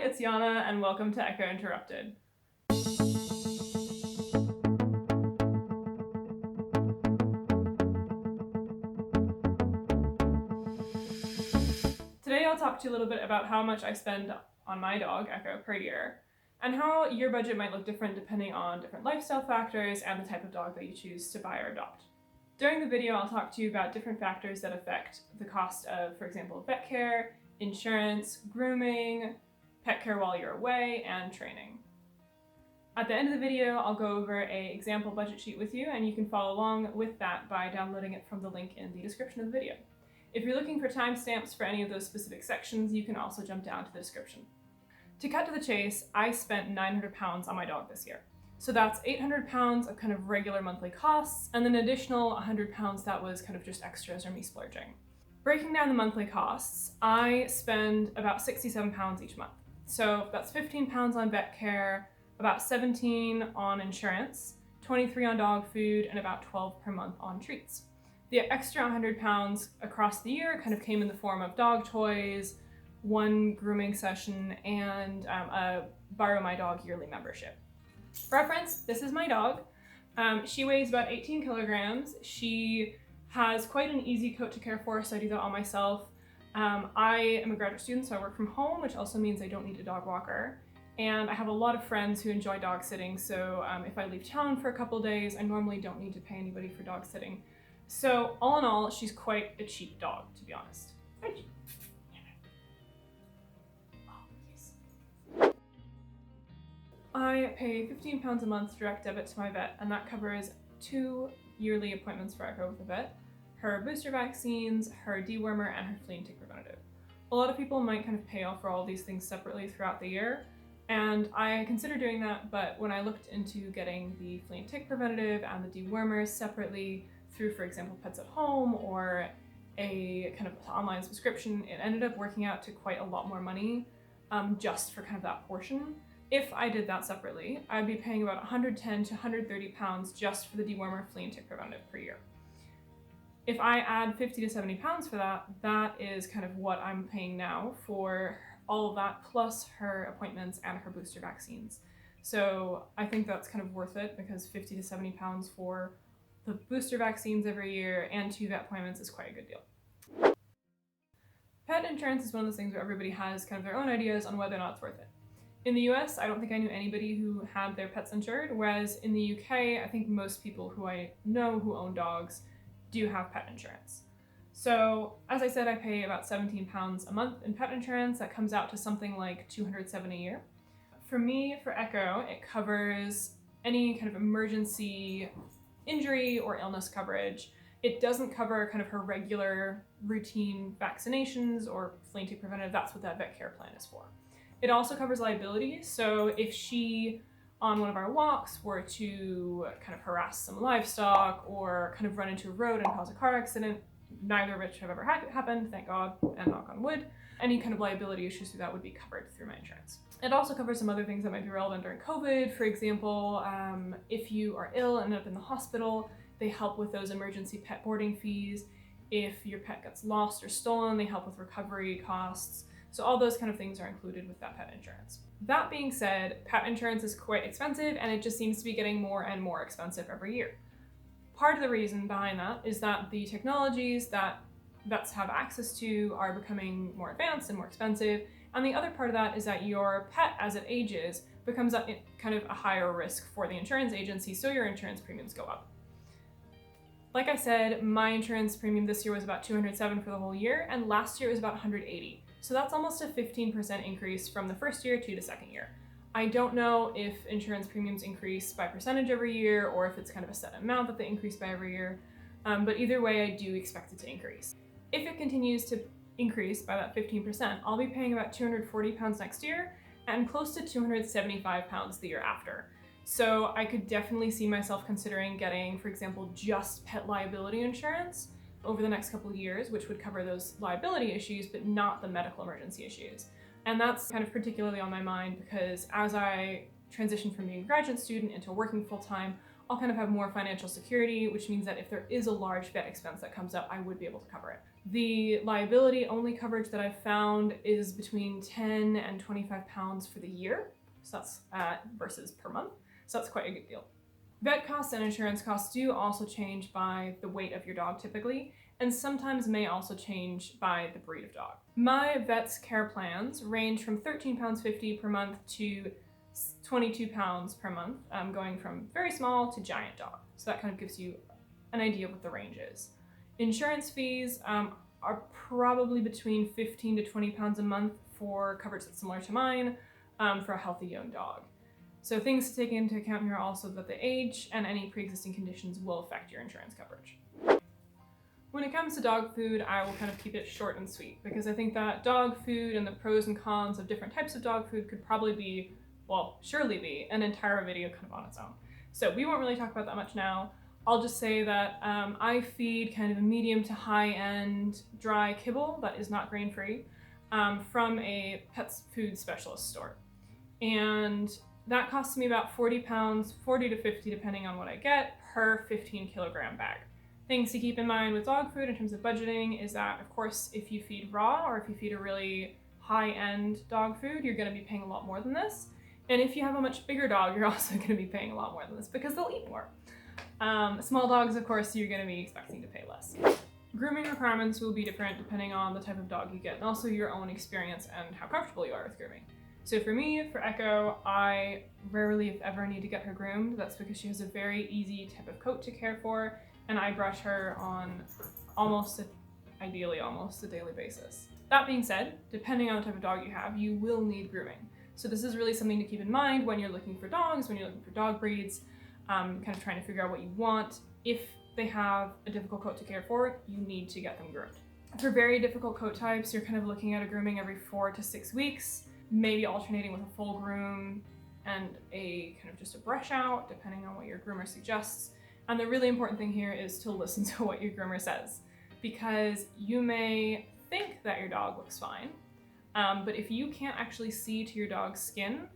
it's Yana and welcome to Echo Interrupted. Today I'll talk to you a little bit about how much I spend on my dog, Echo, per year, and how your budget might look different depending on different lifestyle factors and the type of dog that you choose to buy or adopt. During the video, I'll talk to you about different factors that affect the cost of, for example, vet care, insurance, grooming, pet care while you're away, and training. At the end of the video, I'll go over an example budget sheet with you, and you can follow along with that by downloading it from the link in the description of the video. If you're looking for timestamps for any of those specific sections, you can also jump down to the description. To cut to the chase, I spent £900 on my dog this year. So that's £800 of kind of regular monthly costs, and then an additional £100 that was kind of just extras or me splurging. Breaking down the monthly costs, I spend about £67 each month. So that's £15 on vet care, about $17 on insurance, $23 on dog food, and about $12 per month on treats. The extra £100 across the year kind of came in the form of dog toys, one grooming session, and a Borrow My Dog yearly membership. For reference, this is my dog. She weighs about 18 kilograms. She has quite an easy coat to care for, so I do that all myself. I am a graduate student, so I work from home, which also means I don't need a dog walker. And I have a lot of friends who enjoy dog sitting, so if I leave town for a couple days, I normally don't need to pay anybody for dog sitting. So all in all, she's quite a cheap dog, to be honest. I pay £15 a month direct debit to my vet, and that covers 2 yearly appointments for Echo with the vet, her booster vaccines, her dewormer, and her flea and tick preventative. A lot of people might kind of pay off for all these things separately throughout the year, and I considered doing that, but when I looked into getting the flea and tick preventative and the dewormers separately through, for example, Pets at Home or a kind of online subscription, it ended up working out to quite a lot more money just for kind of that portion. If I did that separately, I'd be paying about £110 to £130 just for the dewormer, flea and tick preventative per year. If I add £50 to £70 for that, that is kind of what I'm paying now for all of that, plus her appointments and her booster vaccines. So I think that's kind of worth it, because £50 to £70 for the booster vaccines every year and 2 vet appointments is quite a good deal. Pet insurance is one of those things where everybody has kind of their own ideas on whether or not it's worth it. In the US, I don't think I knew anybody who had their pets insured, whereas in the UK, I think most people who I know who own dogs do have pet insurance. So, as I said, I pay about £17 a month in pet insurance. That comes out to something like $207 a year. For me, for Echo, it covers any kind of emergency injury or illness coverage. It doesn't cover kind of her regular routine vaccinations or flea and tick preventative. That's what that vet care plan is for. It also covers liability, so if she, on one of our walks, were to kind of harass some livestock or kind of run into a road and cause a car accident, neither of which have ever happened, thank God, and knock on wood, any kind of liability issues through that would be covered through my insurance. It also covers some other things that might be relevant during COVID. For example, if you are ill and end up in the hospital, they help with those emergency pet boarding fees. If your pet gets lost or stolen, they help with recovery costs. So all those kind of things are included with that pet insurance. That being said, pet insurance is quite expensive, and it just seems to be getting more and more expensive every year. Part of the reason behind that is that the technologies that vets have access to are becoming more advanced and more expensive, and the other part of that is that your pet, as it ages, becomes kind of a higher risk for the insurance agency, so your insurance premiums go up. Like I said, my insurance premium this year was about $207 for the whole year, and last year it was about $180. So that's almost a 15% increase from the first year to the second year. I don't know if insurance premiums increase by percentage every year or if it's kind of a set amount that they increase by every year, but either way, I do expect it to increase. If it continues to increase by that 15%, I'll be paying about £240 next year and close to £275 the year after. So I could definitely see myself considering getting, for example, just pet liability insurance over the next couple of years, which would cover those liability issues, but not the medical emergency issues. And that's kind of particularly on my mind because as I transition from being a graduate student into working full-time, I'll kind of have more financial security, which means that if there is a large vet expense that comes up, I would be able to cover it. The liability only coverage that I've found is between 10 and 25 pounds for the year. So that's versus per month. So that's quite a good deal. Vet costs and insurance costs do also change by the weight of your dog typically, and sometimes may also change by the breed of dog. My vet's care plans range from £13.50 per month to £22 per month, going from very small to giant dog. So that kind of gives you an idea of what the range is. Insurance fees are probably between £15 to £20 a month for coverage that's similar to mine for a healthy young dog. So things to take into account here are also that the age and any pre-existing conditions will affect your insurance coverage. When it comes to dog food, I will kind of keep it short and sweet because I think that dog food and the pros and cons of different types of dog food could probably be, well, surely be an entire video kind of on its own. So we won't really talk about that much now. I'll just say that I feed kind of a medium to high-end dry kibble that is not grain-free from a pet food specialist store. And that costs me about £40, 40 to 50 depending on what I get, per 15 kilogram bag. Things to keep in mind with dog food in terms of budgeting is that, of course, if you feed raw or if you feed a really high-end dog food, you're going to be paying a lot more than this. And if you have a much bigger dog, you're also going to be paying a lot more than this because they'll eat more. Small dogs, of course, you're going to be expecting to pay less. Grooming requirements will be different depending on the type of dog you get and also your own experience and how comfortable you are with grooming. So for me, for Echo, I rarely, if ever, need to get her groomed. That's because she has a very easy type of coat to care for, and I brush her on ideally almost a daily basis. That being said, depending on the type of dog you have, you will need grooming. So this is really something to keep in mind when you're looking for dogs, when you're looking for dog breeds, kind of trying to figure out what you want. If they have a difficult coat to care for, you need to get them groomed. For very difficult coat types, you're kind of looking at a grooming every 4 to 6 weeks, maybe alternating with a full groom and a kind of just a brush out, depending on what your groomer suggests. And the really important thing here is to listen to what your groomer says, because you may think that your dog looks fine, but if you can't actually see to your dog's skin,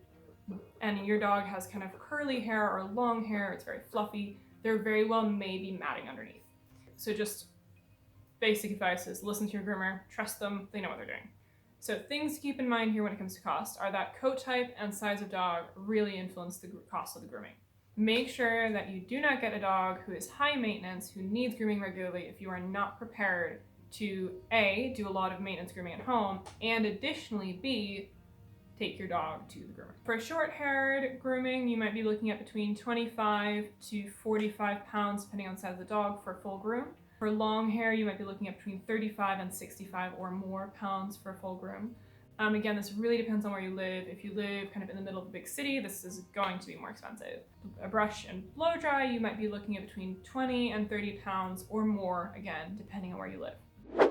and your dog has kind of curly hair or long hair, it's very fluffy, there very well may be matting underneath. So just basic advice is listen to your groomer, trust them, they know what they're doing. So things to keep in mind here when it comes to cost are that coat type and size of dog really influence the cost of the grooming. Make sure that you do not get a dog who is high maintenance, who needs grooming regularly if you are not prepared to A, do a lot of maintenance grooming at home, and additionally B, take your dog to the groomer. For short-haired grooming, you might be looking at between 25 to 45 pounds depending on the size of the dog for a full groom. For long hair, you might be looking at between 35 and 65 or more pounds for a full groom. Again, this really depends on where you live. If you live kind of in the middle of a big city, this is going to be more expensive. A brush and blow dry, you might be looking at between 20 and 30 pounds or more, again, depending on where you live.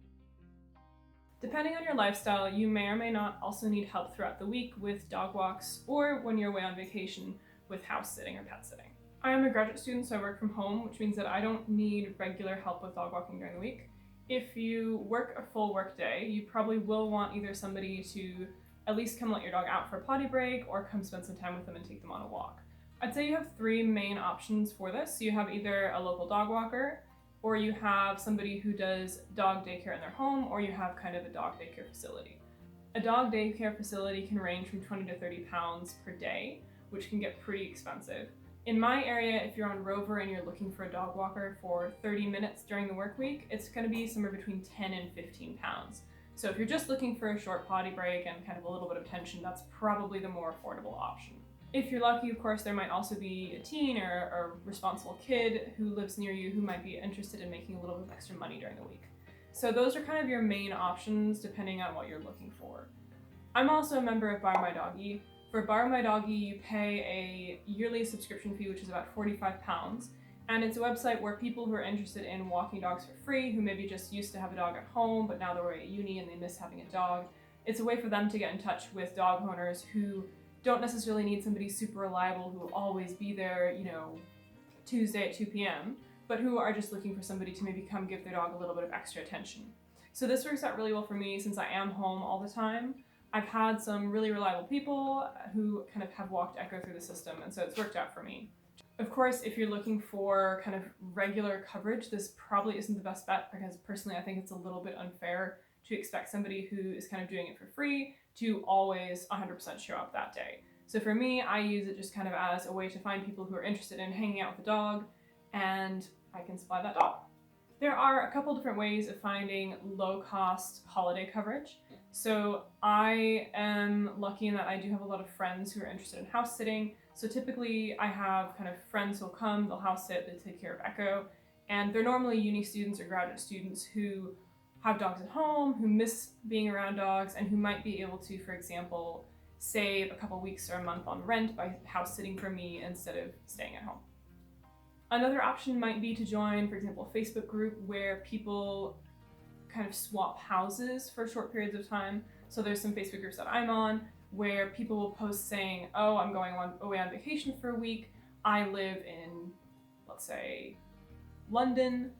Depending on your lifestyle, you may or may not also need help throughout the week with dog walks or when you're away on vacation with house sitting or pet sitting. I am a graduate student, so I work from home, which means that I don't need regular help with dog walking during the week. If you work a full work day, you probably will want either somebody to at least come let your dog out for a potty break or come spend some time with them and take them on a walk. I'd say you have 3 main options for this. So you have either a local dog walker, or you have somebody who does dog daycare in their home, or you have kind of a dog daycare facility. A dog daycare facility can range from 20 to 30 pounds per day, which can get pretty expensive. In my area, if you're on Rover and you're looking for a dog walker for 30 minutes during the work week, it's going to be somewhere between 10 and 15 pounds. So if you're just looking for a short potty break and kind of a little bit of attention, that's probably the more affordable option. If you're lucky, of course, there might also be a teen or a responsible kid who lives near you who might be interested in making a little bit of extra money during the week. So those are kind of your main options depending on what you're looking for. I'm also a member of Bar My Doggy. For Bar My Doggy, you pay a yearly subscription fee, which is about 45 pounds. And it's a website where people who are interested in walking dogs for free, who maybe just used to have a dog at home, but now they're away at uni and they miss having a dog, it's a way for them to get in touch with dog owners who don't necessarily need somebody super reliable who will always be there, Tuesday at 2 p.m., but who are just looking for somebody to maybe come give their dog a little bit of extra attention. So this works out really well for me since I am home all the time. I've had some really reliable people who kind of have walked Echo through the system, and so it's worked out for me. Of course, if you're looking for kind of regular coverage, this probably isn't the best bet, because personally I think it's a little bit unfair to expect somebody who is kind of doing it for free to always 100% show up that day. So for me, I use it just kind of as a way to find people who are interested in hanging out with the dog, and I can supply that dog. There are a couple different ways of finding low-cost holiday coverage. So I am lucky in that I do have a lot of friends who are interested in house sitting. So typically I have kind of friends who'll come, they'll house sit, they take care of Echo, and they're normally uni students or graduate students who have dogs at home, who miss being around dogs, and who might be able to, for example, save a couple weeks or a month on rent by house sitting for me instead of staying at home. Another option might be to join, for example, a Facebook group where people kind of swap houses for short periods of time. So there's some Facebook groups that I'm on where people will post saying, oh, I'm going away on vacation for a week. I live in, let's say, London,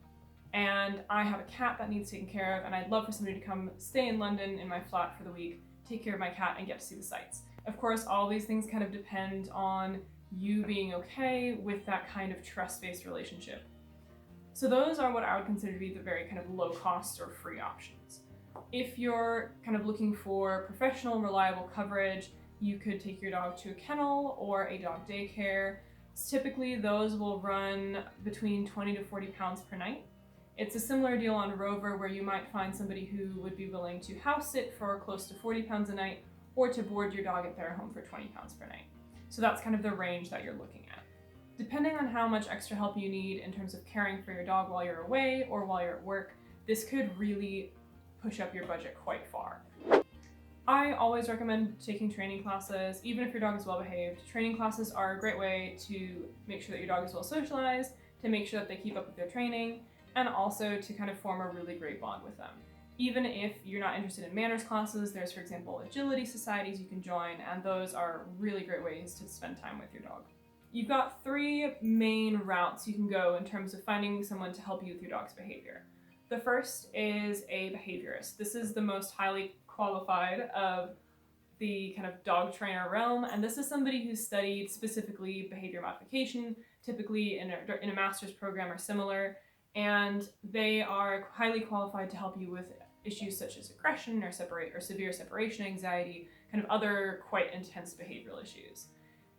and I have a cat that needs taken care of, and I'd love for somebody to come stay in London in my flat for the week, take care of my cat, and get to see the sights. Of course, all these things kind of depend on you being okay with that kind of trust-based relationship. So those are what I would consider to be the very kind of low cost or free options. If you're kind of looking for professional, reliable coverage, you could take your dog to a kennel or a dog daycare. Typically, those will run between 20 to 40 pounds per night. It's a similar deal on Rover, where you might find somebody who would be willing to house sit for close to 40 pounds a night, or to board your dog at their home for 20 pounds per night. So that's kind of the range that you're looking at. Depending on how much extra help you need in terms of caring for your dog while you're away or while you're at work, this could really push up your budget quite far. I always recommend taking training classes, even if your dog is well behaved. Training classes are a great way to make sure that your dog is well socialized, to make sure that they keep up with their training, and also to kind of form a really great bond with them. Even if you're not interested in manners classes, there's, for example, agility societies you can join, and those are really great ways to spend time with your dog. You've got 3 main routes you can go in terms of finding someone to help you with your dog's behavior. The first is a behaviorist. This is the most highly qualified of the kind of dog trainer realm, and this is somebody who's studied specifically behavior modification, typically in a master's program or similar, and they are highly qualified to help you with issues such as aggression or severe separation anxiety, kind of other quite intense behavioral issues.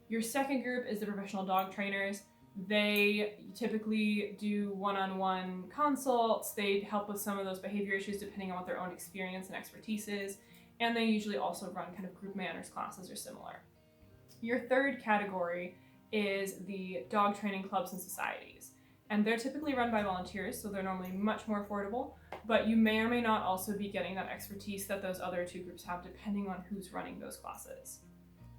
Your second group is the professional dog trainers. They typically do one-on-one consults. They help with some of those behavior issues depending on what their own experience and expertise is, and they usually also run kind of group manners classes or similar. Your third category is the dog training clubs and societies. And they're typically run by volunteers, so they're normally much more affordable, but you may or may not also be getting that expertise that those other 2 groups have, depending on who's running those classes.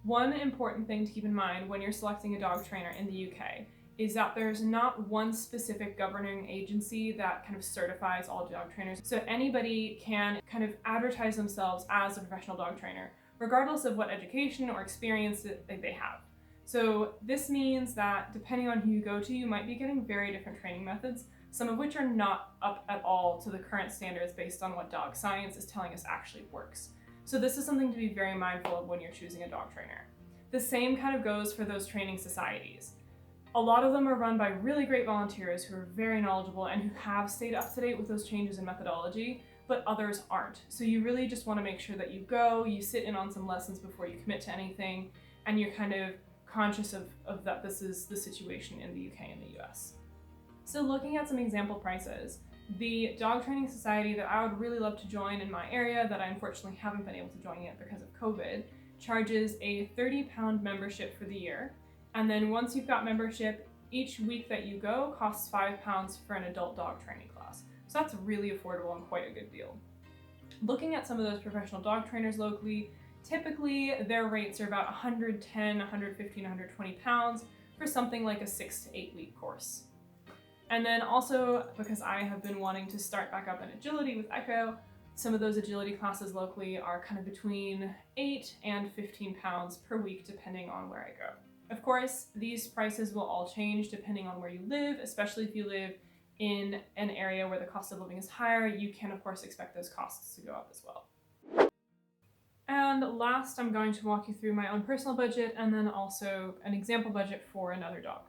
One important thing to keep in mind when you're selecting a dog trainer in the UK is that there's not one specific governing agency that kind of certifies all dog trainers. So anybody can kind of advertise themselves as a professional dog trainer, regardless of what education or experience that they have. So this means that depending on who you go to, you might be getting very different training methods, some of which are not up at all to the current standards based on what dog science is telling us actually works. So this is something to be very mindful of when you're choosing a dog trainer. The same kind of goes for those training societies. A lot of them are run by really great volunteers who are very knowledgeable and who have stayed up to date with those changes in methodology, but others aren't. So you really just want to make sure that you go, you sit in on some lessons before you commit to anything, and you're kind of conscious of that this is the situation in the UK and the US. So looking at some example prices, the dog training society that I would really love to join in my area that I unfortunately haven't been able to join yet because of COVID charges a £30 membership for the year. And then once you've got membership, each week that you go costs £5 for an adult dog training class. So that's really affordable and quite a good deal. Looking at some of those professional dog trainers locally, typically their rates are about 110, 115, 120 pounds for something like a 6 to 8 week course. And then also, because I have been wanting to start back up in agility with Echo, some of those agility classes locally are kind of between 8 and 15 pounds per week depending on where I go. Of course, these prices will all change depending on where you live, especially if you live in an area where the cost of living is higher. You can of course expect those costs to go up as well. And last, I'm going to walk you through my own personal budget and then also an example budget for another dog.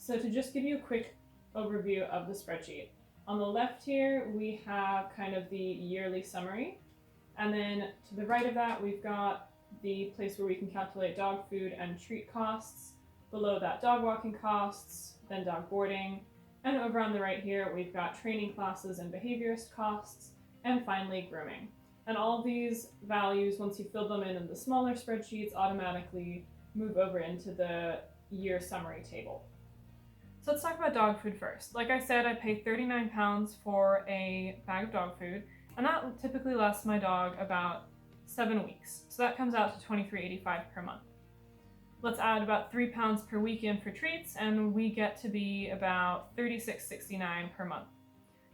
So to just give you a quick overview of the spreadsheet, on the left here we have kind of the yearly summary, and then to the right of that we've got the place where we can calculate dog food and treat costs, below that dog walking costs, then dog boarding, and over on the right here we've got training classes and behaviorist costs, and finally grooming. And all of these values, once you fill them in the smaller spreadsheets, automatically move over into the year summary table. So let's talk about dog food first. Like I said, I pay £39 for a bag of dog food, and that typically lasts my dog about 7 weeks. So that comes out to $23.85 per month. Let's add about £3 per weekend for treats, and we get to be about $36.69 per month.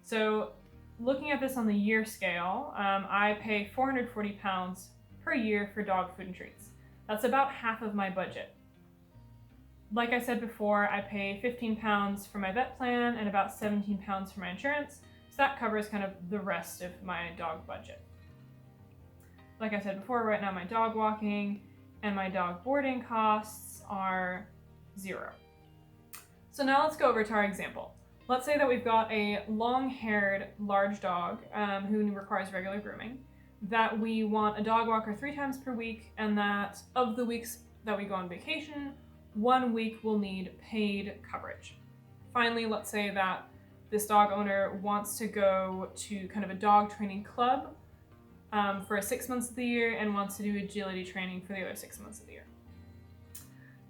So looking at this on the year scale, I pay £440 per year for dog food and treats. That's about half of my budget. Like I said before, I pay £15 for my vet plan and about £17 for my insurance, so that covers kind of the rest of my dog budget. Like I said before, right now my dog walking and my dog boarding costs are $0. So now let's go over to our example. Let's say that we've got a long-haired large dog who requires regular grooming, that we want a dog walker 3 times per week, and that of the weeks that we go on vacation, 1 week will need paid coverage. Finally, let's say that this dog owner wants to go to kind of a dog training club for 6 months of the year and wants to do agility training for the other 6 months of the year.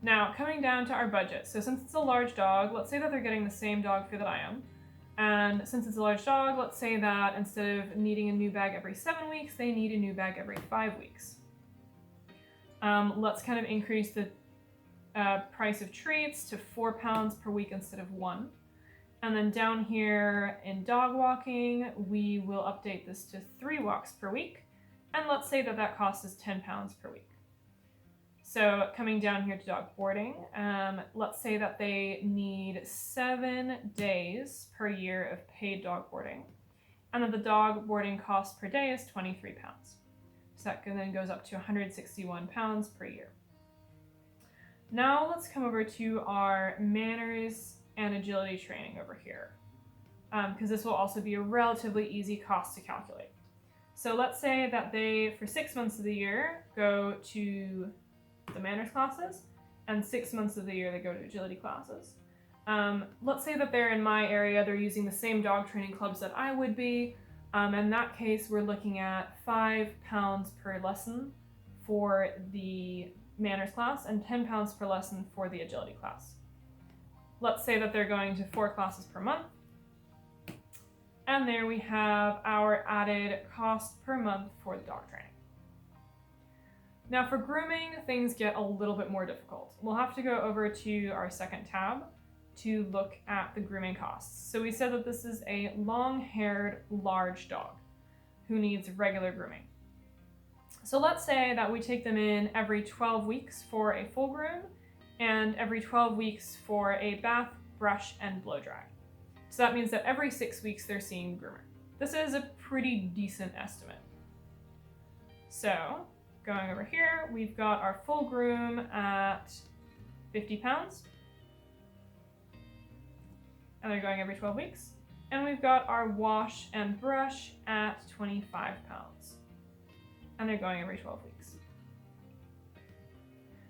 Now, coming down to our budget. So since it's a large dog, let's say that they're getting the same dog food that I am. And since it's a large dog, let's say that instead of needing a new bag every 7 weeks, they need a new bag every 5 weeks. Let's kind of increase the price of treats to £4 per week instead of 1. And then down here in dog walking, we will update this to 3 walks per week. And let's say that that cost is £10 per week. So coming down here to dog boarding, let's say that they need 7 days per year of paid dog boarding, and that the dog boarding cost per day is £23. So that then goes up to £161 per year. Now let's come over to our manners and agility training over here, because this will also be a relatively easy cost to calculate. So let's say that they, for 6 months of the year, go to the manners classes, and 6 months of the year they go to agility classes. Let's say that they're in my area, they're using the same dog training clubs that I would be. In that case, we're looking at £5 per lesson for the manners class and £10 per lesson for the agility class. Let's say that they're going to 4 classes per month. And there we have our added cost per month for the dog training. Now for grooming, things get a little bit more difficult. We'll have to go over to our second tab to look at the grooming costs. So we said that this is a long-haired, large dog who needs regular grooming. So let's say that we take them in every 12 weeks for a full groom and every 12 weeks for a bath, brush, and blow dry. So that means that every 6 weeks they're seeing the groomer. This is a pretty decent estimate. So going over here, we've got our full groom at £50, and they're going every 12 weeks. And we've got our wash and brush at £25, and they're going every 12 weeks.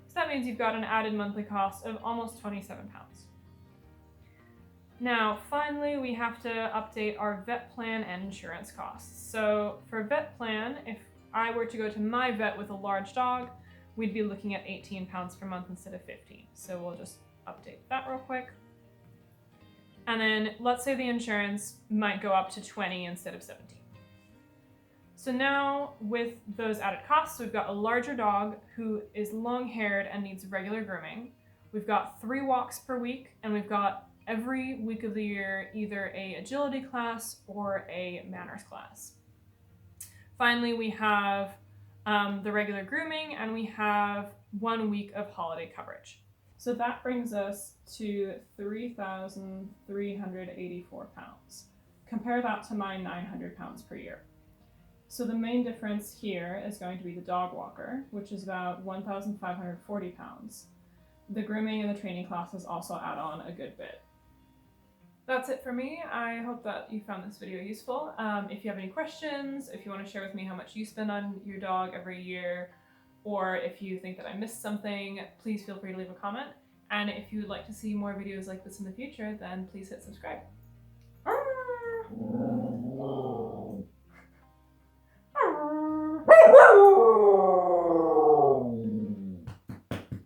So that means you've got an added monthly cost of almost £27. Now, finally, we have to update our vet plan and insurance costs. So for vet plan, if I were to go to my vet with a large dog, we'd be looking at £18 per month instead of 15. So we'll just update that real quick. And then let's say the insurance might go up to 20 instead of 17. So now with those added costs, we've got a larger dog who is long-haired and needs regular grooming. We've got 3 walks per week, and we've got every week of the year either a agility class or a manners class. Finally, we have the regular grooming, and we have 1 week of holiday coverage. So that brings us to £3,384. Compare that to my £900 per year. So the main difference here is going to be the dog walker, which is about £1,540. The grooming and the training classes also add on a good bit. That's it for me. I hope that you found this video useful. If you have any questions, if you want to share with me how much you spend on your dog every year, or if you think that I missed something, please feel free to leave a comment. And if you would like to see more videos like this in the future, then please hit subscribe.